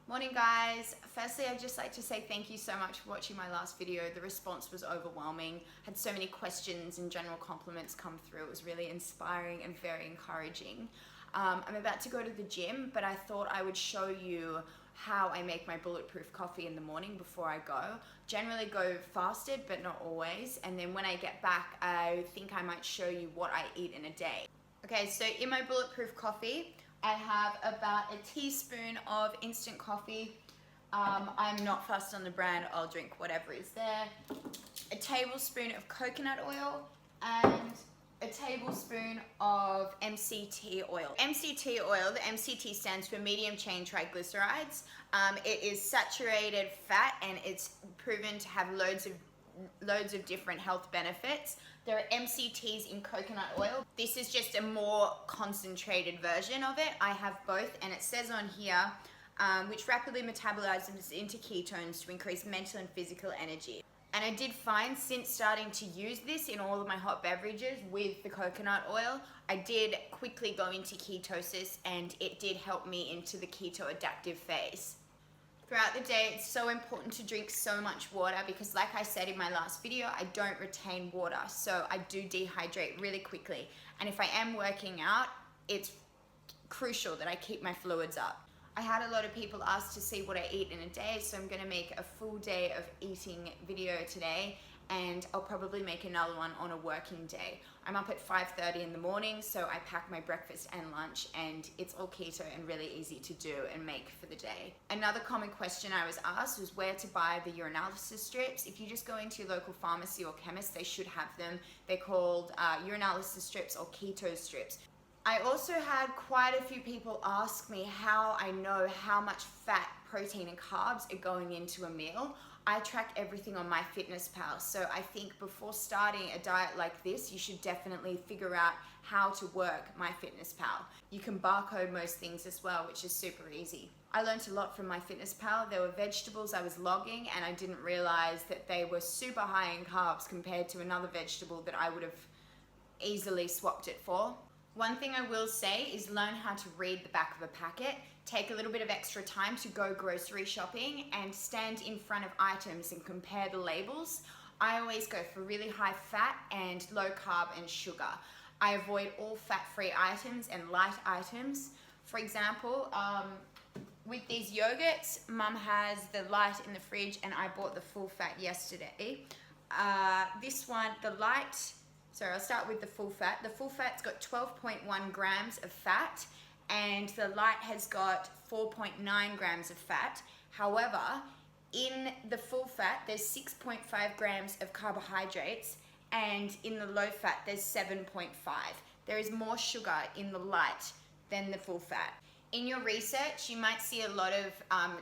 Morning guys. Firstly, I'd just like to say thank you so much for watching my last video. The response was overwhelming. Had so many questions and general compliments come through. It was really inspiring and very encouraging. I'm about to go to the gym, but I thought I would show you how I make my bulletproof coffee in the morning before I go. Generally go fasted, but not always. And then when I get back, I think I might show you what I eat in a day. Okay, so in my bulletproof coffee, I have about a teaspoon of instant coffee. I'm not fussed on the brand, I'll drink whatever is there. A tablespoon of coconut oil and a tablespoon of MCT oil. MCT oil, the MCT stands for medium chain triglycerides. It is saturated fat and it's proven to have loads of different health benefits. There are MCTs in coconut oil. This is just a more concentrated version of it. I have both, and it says on here, which rapidly metabolizes into ketones to increase mental and physical energy. And I did find, since starting to use this in all of my hot beverages with the coconut oil, I did quickly go into ketosis, and it did help me into the keto adaptive phase. Throughout the day, it's so important to drink so much water because, like I said in my last video, I don't retain water, so I do dehydrate really quickly. And if I am working out, it's crucial that I keep my fluids up. I had a lot of people ask to see what I eat in a day, so I'm going to make a full day of eating video today, and I'll probably make another one on a working day. I'm up at 5:30 in the morning, so I pack my breakfast and lunch, and it's all keto and really easy to do and make for the day. Another common question I was asked was where to buy the urinalysis strips. If you just go into your local pharmacy or chemist, they should have them. They're called urinalysis strips or keto strips. I also had quite a few people ask me how I know how much fat, protein, and carbs are going into a meal. I track everything on MyFitnessPal, so I think before starting a diet like this, you should definitely figure out how to work MyFitnessPal. You can barcode most things as well, which is super easy. I learned a lot from MyFitnessPal. There were vegetables I was logging, and I didn't realize that they were super high in carbs compared to another vegetable that I would have easily swapped it for. One thing I will say is learn how to read the back of a packet. Take a little bit of extra time to go grocery shopping and stand in front of items and compare the labels. I always go for really high fat and low carb and sugar. I avoid all fat-free items and light items. For example, with these yogurts, Mum has the light in the fridge and I bought the full fat yesterday. This one, the light, so I'll start with the full fat. The full fat's got 12.1 grams of fat, and the light has got 4.9 grams of fat. However, in the full fat, there's 6.5 grams of carbohydrates, and in the low fat, there's 7.5. There is more sugar in the light than the full fat. In your research, you might see a lot of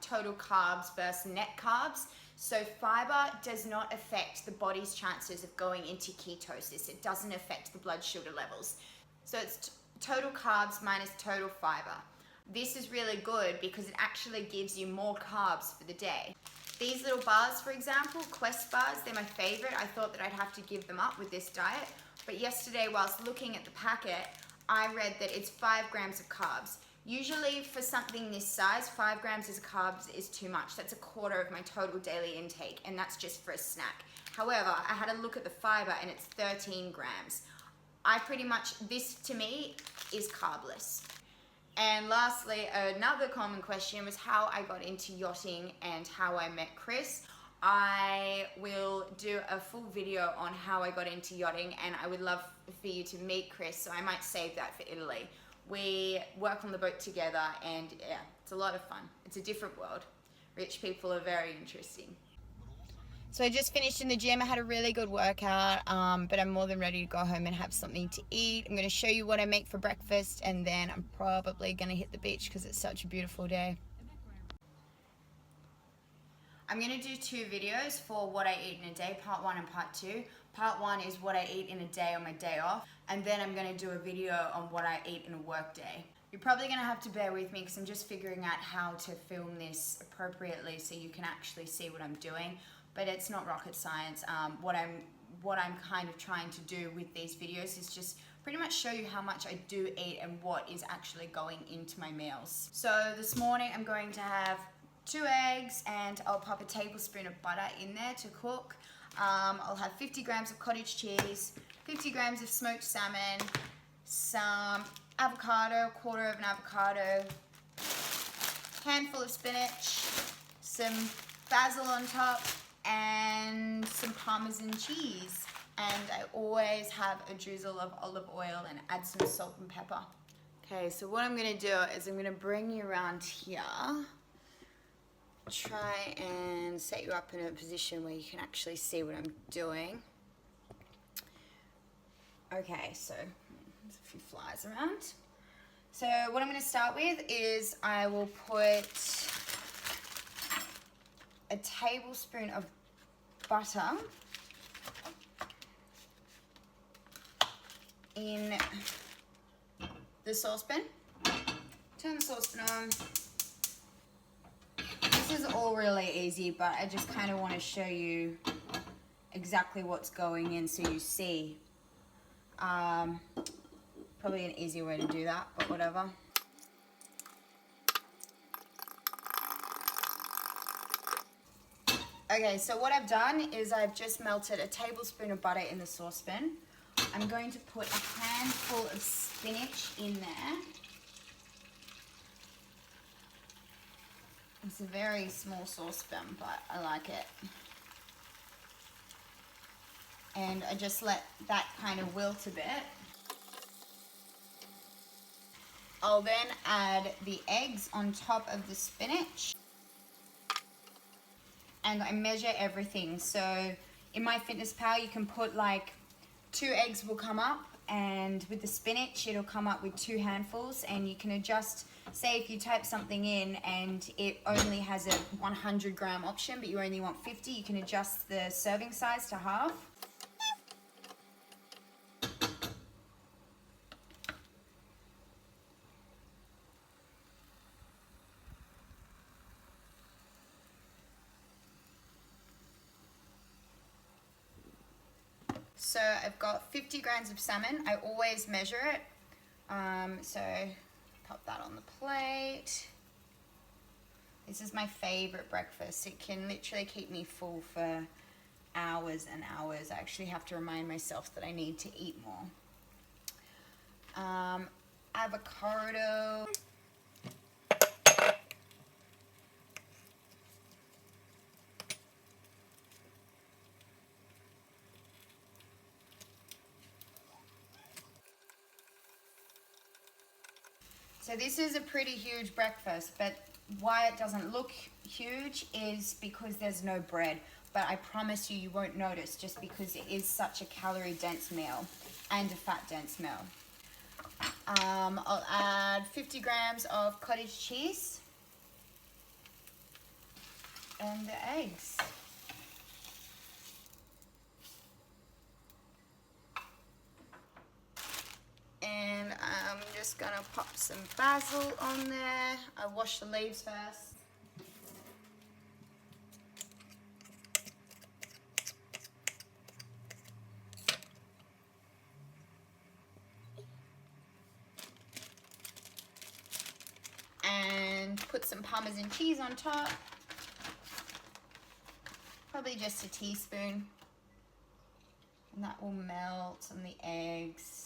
total carbs versus net carbs. So fiber does not affect the body's chances of going into ketosis. It doesn't affect the blood sugar levels. So it's total carbs minus total fiber. This is really good because it actually gives you more carbs for the day. These little bars, for example, Quest bars, they're my favorite. I thought that I'd have to give them up with this diet. But yesterday, whilst looking at the packet, I read that it's 5 grams of carbs. Usually for something this size, 5 grams of carbs is too much. That's a quarter of my total daily intake, and that's just for a snack. However, I had a look at the fiber and it's 13 grams. This to me is carbless. And lastly, another common question was how I got into yachting and how I met Chris. I will do a full video on how I got into yachting, and I would love for you to meet Chris, so I might save that for Italy. We work on the boat together, and yeah, it's a lot of fun. It's a different world. Rich people are very interesting. So I just finished in the gym. I had a really good workout, but I'm more than ready to go home and have something to eat. I'm going to show you what I make for breakfast, and then I'm probably going to hit the beach because it's such a beautiful day. I'm going to do 2 videos for what I eat in a day, part 1 and part 2. Part 1 is what I eat in a day on my day off, and then I'm going to do a video on what I eat in a work day. You're probably going to have to bear with me because I'm just figuring out how to film this appropriately so you can actually see what I'm doing, but it's not rocket science. What I'm kind of trying to do with these videos is just pretty much show you how much I do eat and what is actually going into my meals. So this morning I'm going to have 2 eggs, and I'll pop a tablespoon of butter in there to cook. I'll have 50 grams of cottage cheese, 50 grams of smoked salmon, some avocado, quarter of an avocado, handful of spinach, some basil on top, and some Parmesan cheese. And I always have a drizzle of olive oil and add some salt and pepper. Okay, so what I'm gonna do is I'm gonna bring you around here. Try and set you up in a position where you can actually see what I'm doing. Okay, so there's a few flies around. So what I'm gonna start with is I will put a tablespoon of butter in the saucepan. Turn the saucepan on. This is all really easy, but I just kind of want to show you exactly what's going in so you see. Probably an easier way to do that, but whatever. Okay, so what I've done is I've just melted a tablespoon of butter in the saucepan. I'm going to put a handful of spinach in there. It's a very small saucepan, but I like it. And I just let that kind of wilt a bit. I'll then add the eggs on top of the spinach. And I measure everything. So in MyFitnessPal, you can put like 2 eggs will come up, and with the spinach, it'll come up with 2 handfuls, and you can adjust. Say if you type something in and it only has a 100 gram option, but you only want 50, you can adjust the serving size to half. So I've got 50 grams of salmon. I always measure it. So pop that on the plate. This is my favorite breakfast. It can literally keep me full for hours and hours. I actually have to remind myself that I need to eat more. Avocado. So this is a pretty huge breakfast, but why it doesn't look huge is because there's no bread. But I promise you, you won't notice just because it is such a calorie dense meal and a fat dense meal. I'll add 50 grams of cottage cheese and the eggs. And I'm just gonna pop some basil on there. I wash the leaves first. And put some Parmesan cheese on top. Probably just a teaspoon. And that will melt on the eggs.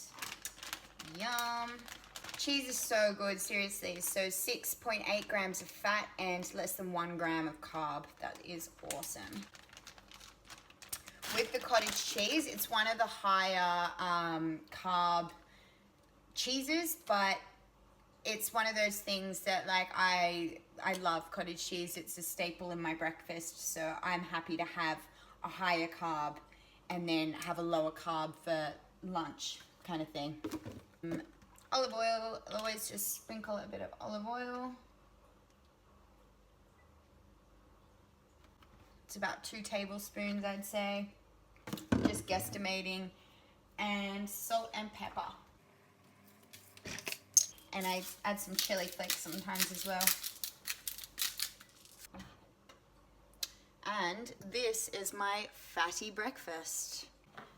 Yum. Cheese is so good, seriously. So 6.8 grams of fat and less than 1 gram of carb. That is awesome. With the cottage cheese, it's one of the higher carb cheeses, but it's one of those things that like I love cottage cheese. It's a staple in my breakfast, so I'm happy to have a higher carb and then have a lower carb for lunch kind of thing. Olive oil, I'll always just sprinkle a bit of olive oil. It's about 2 tablespoons, I'd say, just guesstimating, and salt and pepper. And I add some chili flakes sometimes as well. And this is my fatty breakfast.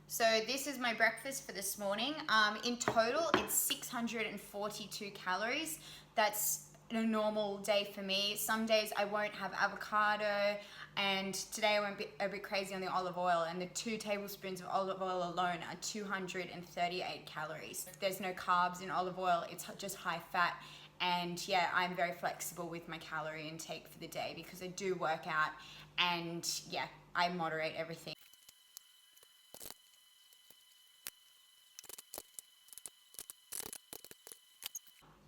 So this is my breakfast for this morning. In total, it's 642 calories. That's a normal day for me. Some days I won't have avocado, and today I went a bit crazy on the olive oil, and the 2 tablespoons of olive oil alone are 238 calories. There's no carbs in olive oil, it's just high fat. And yeah, I'm very flexible with my calorie intake for the day because I do work out, and yeah, I moderate everything.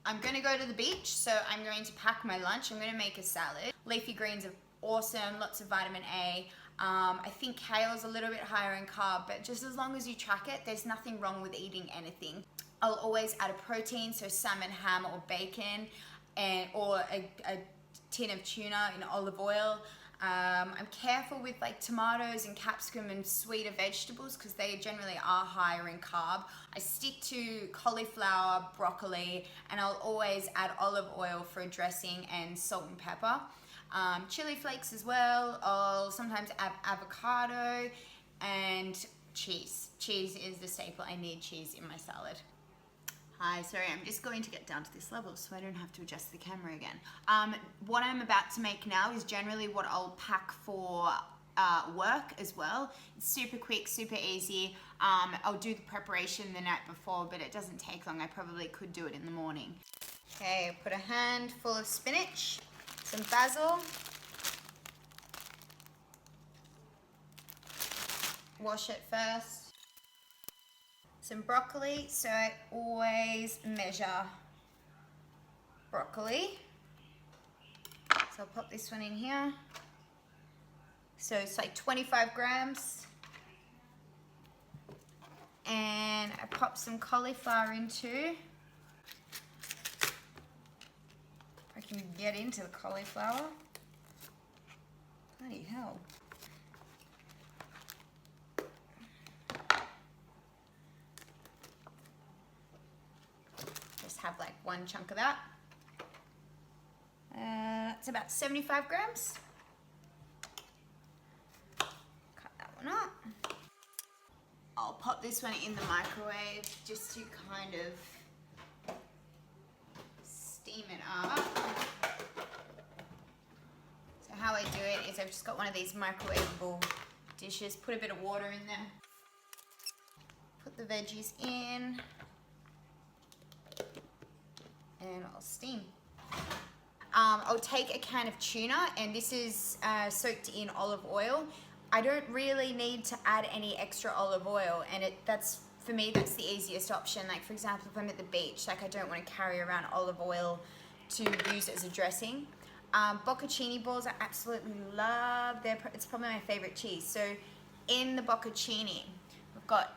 I'm gonna go to the beach, so I'm going to pack my lunch. I'm gonna make a salad. Leafy greens are awesome, lots of vitamin A. I think kale is a little bit higher in carb, but just as long as you track it, there's nothing wrong with eating anything. I'll always add a protein, so salmon, ham, or bacon, or a tin of tuna in olive oil. I'm careful with like tomatoes and capsicum and sweeter vegetables because they generally are higher in carb. I stick to cauliflower, broccoli, and I'll always add olive oil for a dressing and salt and pepper. Chili flakes as well. I'll sometimes add avocado and cheese. Cheese is the staple. I need cheese in my salad. Hi, sorry, I'm just going to get down to this level so I don't have to adjust the camera again. What I'm about to make now is generally what I'll pack for work as well. It's super quick, super easy. I'll do the preparation the night before, but it doesn't take long. I probably could do it in the morning. Okay, put a handful of spinach, some basil, wash it first. Some broccoli, so I always measure broccoli. So I'll pop this one in here. So it's like 25 grams. And I pop some cauliflower in too. If I can get into the cauliflower. Bloody hell. Have like 1 chunk of that. It's about 75 grams. Cut that one up. I'll pop this one in the microwave just to kind of steam it up. So how I do it is I've just got one of these microwavable dishes, put a bit of water in there, put the veggies in, and I'll steam. I'll take a can of tuna, and this is soaked in olive oil. I don't really need to add any extra olive oil, and that's for me, that's the easiest option. Like for example, if I'm at the beach, like I don't want to carry around olive oil to use as a dressing. Bocconcini balls I absolutely love. It's probably my favorite cheese. So in the bocconcini, we've got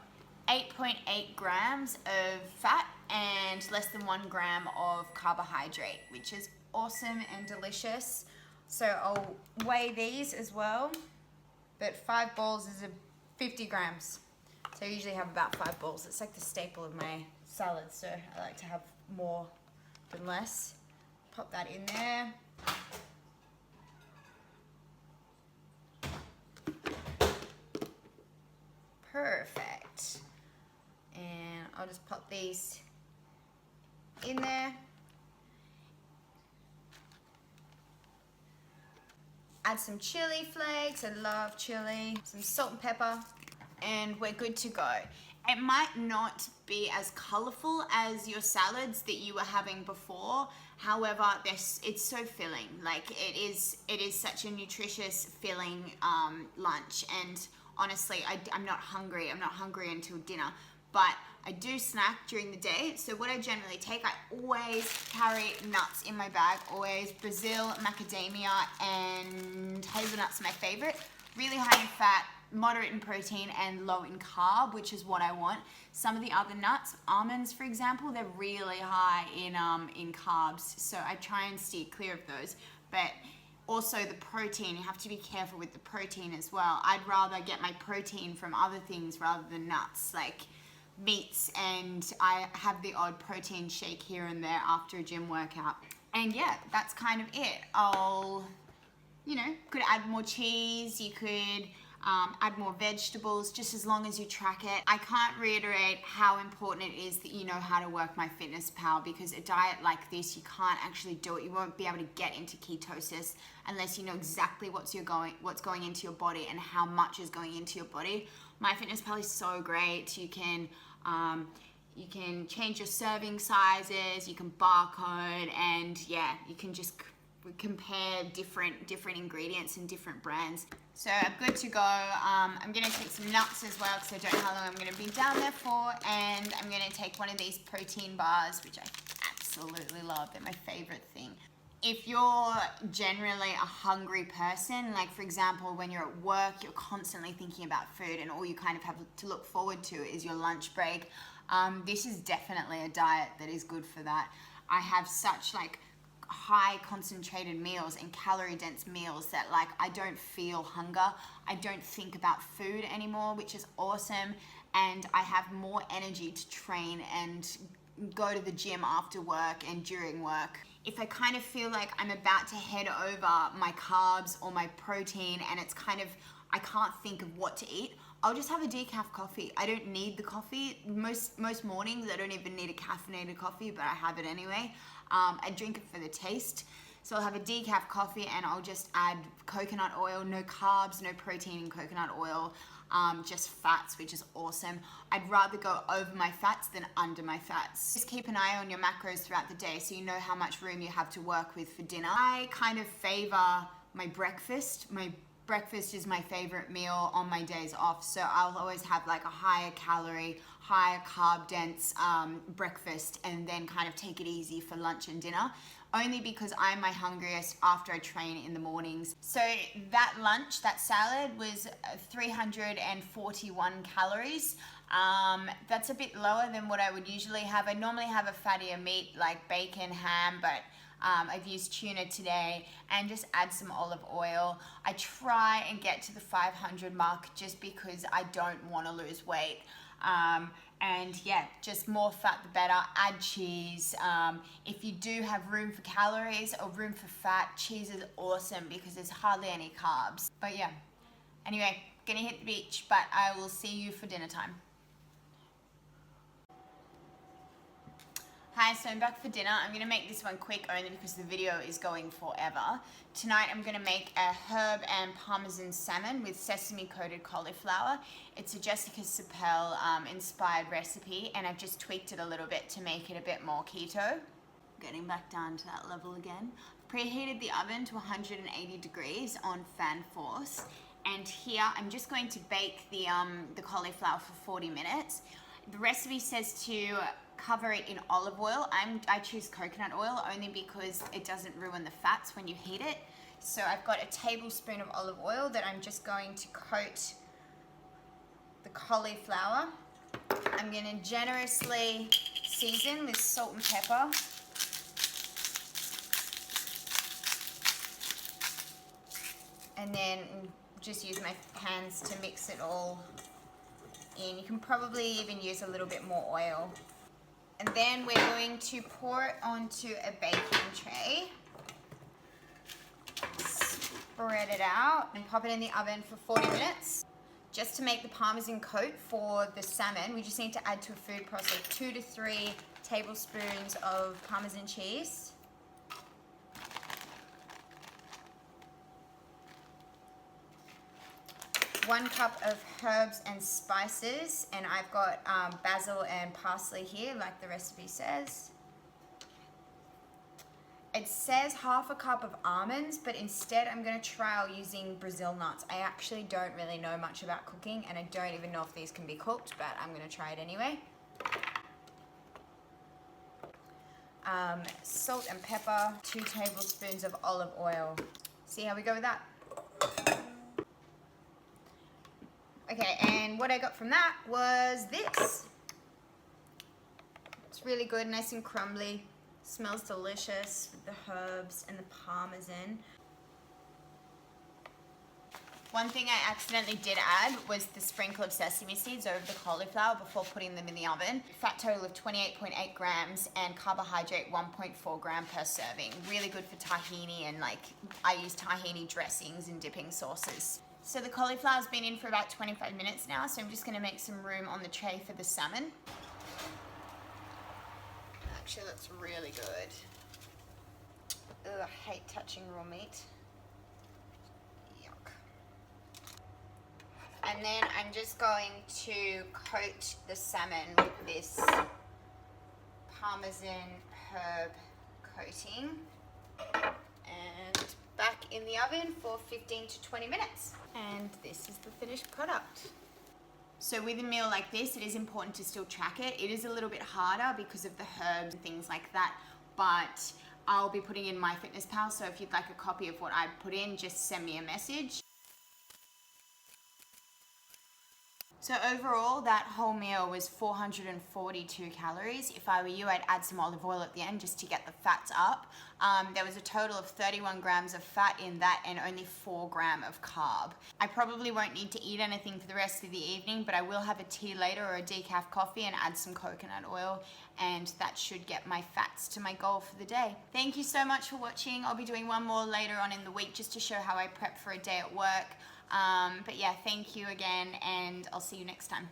8.8 grams of fat and less than 1 gram of carbohydrate, which is awesome and delicious. So I'll weigh these as well, but 5 balls is 50 grams. So I usually have about 5 balls. It's like the staple of my salad, so I like to have more than less. Pop that in there. Perfect. And I'll just pop these in there. Add some chili flakes, I love chili, some salt and pepper, and we're good to go. It might not be as colorful as your salads that you were having before. However, it's so filling. Like it is such a nutritious, filling lunch. And honestly, I'm not hungry. I'm not hungry until dinner, but I do snack during the day. So what I generally take, I always carry nuts in my bag. Always Brazil, macadamia, and hazelnuts are my favorite. Really high in fat, moderate in protein, and low in carb, which is what I want. Some of the other nuts, almonds for example, they're really high in carbs, so I try and steer clear of those. But also the protein, you have to be careful with the protein as well. I'd rather get my protein from other things rather than nuts, like meats, and I have the odd protein shake here and there after a gym workout. And yeah, that's kind of it. Could add more cheese, you could add more vegetables, just as long as you track it. I can't reiterate how important it is that you know how to work MyFitnessPal, because a diet like this, you can't actually do it. You won't be able to get into ketosis unless you know exactly what's going into your body and how much is going into your body. MyFitnessPal is so great. You can change your serving sizes, you can barcode, and yeah, you can just compare different ingredients and different brands. So I'm good to go. I'm gonna take some nuts as well because I don't know how long I'm gonna be down there for, and I'm gonna take one of these protein bars, which I absolutely love. They're my favorite thing. If you're generally a hungry person, like for example, when you're at work, you're constantly thinking about food and all you kind of have to look forward to is your lunch break, this is definitely a diet that is good for that. I have such like high concentrated meals and calorie dense meals that like I don't feel hunger. I don't think about food anymore, which is awesome. And I have more energy to train and go to the gym after work and during work. If I kind of feel like I'm about to head over my carbs or my protein and it's kind of, I can't think of what to eat, I'll just have a decaf coffee. I don't need the coffee. Most mornings I don't even need a caffeinated coffee, but I have it anyway. I drink it for the taste. So I'll have a decaf coffee and I'll just add coconut oil, no carbs, no protein in coconut oil, just fats, which is awesome. I'd rather go over my fats than under my fats. Just keep an eye on your macros throughout the day so you know how much room you have to work with for dinner. I kind of favor my breakfast. My breakfast is my favorite meal on my days off, so I'll always have like a higher calorie, higher carb dense breakfast, and then kind of take it easy for lunch and dinner, only because I'm my hungriest after I train in the mornings. So that lunch, that salad was 341 calories. That's a bit lower than what I would usually have. I normally have a fattier meat like bacon, ham, but I've used tuna today, and just add some olive oil. I try and get to the 500 mark just because I don't want to lose weight. And yeah, just more fat the better. Add cheese. If you do have room for calories or room for fat, cheese is awesome because there's hardly any carbs. But yeah, anyway, gonna hit the beach, but I will see you for dinner time. Hi, so I'm back for dinner. I'm gonna make this one quick only because the video is going forever. Tonight I'm gonna make a herb and parmesan salmon with sesame coated cauliflower. It's a Jessica Sapel inspired recipe, and I've just tweaked it a little bit to make it a bit more keto. Getting back down to that level again. Preheated the oven to 180 degrees on fan force. And here I'm just going to bake the cauliflower for 40 minutes. The recipe says to cover it in olive oil. I choose coconut oil only because it doesn't ruin the fats when you heat it. So I've got a tablespoon of olive oil that I'm just going to coat the cauliflower. I'm going to generously season with salt and pepper. And then just use my hands to mix it all in. You can probably even use a little bit more oil. And then we're going to pour it onto a baking tray. Spread it out and pop it in the oven for 40 minutes. Just to make the parmesan coat for the salmon, we just need to add to a food processor 2 to 3 tablespoons of parmesan cheese. 1 cup of herbs and spices, and I've got basil and parsley here like the recipe says. It says 1/2 cup of almonds, but instead I'm going to trial using Brazil nuts. I actually don't really know much about cooking, and I don't even know if these can be cooked, but I'm going to try it anyway. Salt and pepper, 2 tablespoons of olive oil. See how we go with that? Okay, and what I got from that was this. It's really good, nice and crumbly. Smells delicious with the herbs and the parmesan. One thing I accidentally did add was the sprinkle of sesame seeds over the cauliflower before putting them in the oven. Fat total of 28.8 grams and carbohydrate 1.4 gram per serving. Really good for tahini, and like I use tahini dressings and dipping sauces. So the cauliflower's been in for about 25 minutes now, so I'm just gonna make some room on the tray for the salmon. Actually, that's really good. Ugh, I hate touching raw meat. Yuck. And then I'm just going to coat the salmon with this Parmesan herb coating. And back in the oven for 15 to 20 minutes. And this is the finished product. So with a meal like this, it is important to still track it. It is a little bit harder because of the herbs and things like that, but I'll be putting in MyFitnessPal, so if you'd like a copy of what I put in, just send me a message. So overall, that whole meal was 442 calories. If I were you, I'd add some olive oil at the end just to get the fats up. There was a total of 31 grams of fat in that and only 4 grams of carb. I probably won't need to eat anything for the rest of the evening, but I will have a tea later or a decaf coffee and add some coconut oil, and that should get my fats to my goal for the day. Thank you so much for watching. I'll be doing one more later on in the week just to show how I prep for a day at work. But yeah, thank you again, and I'll see you next time.